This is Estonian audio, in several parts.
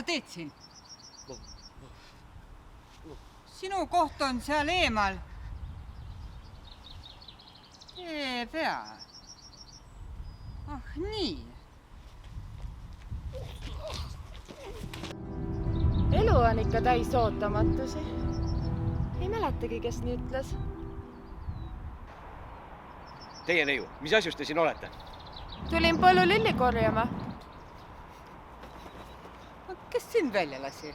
sa teed siin? Sinu koht on seal eemal. Tee pea. Ah nii. Elu on ikka täis ootamatusi. Ei mäletagi, kes nii ütles. Teie neiu, mis asjus te siin olete? Tulin põllu lilli korjama. Kes sind välja lasi?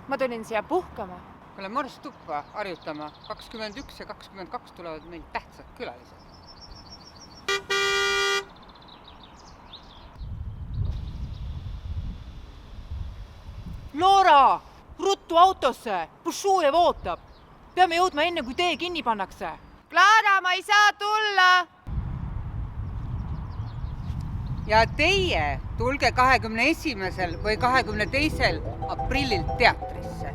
Ma tulin siia puhkama. Kuule Morstuppa harjutama. 21 ja 22 tulevad meil tähtsad külalised. Loora! Ruttu autosse! Bušujev ootab! Peame jõudma enne, kui tee kinni pannakse. Klaara, ma ei saa tulla! Ja teie tulge 21. või 22. aprillil teatrisse.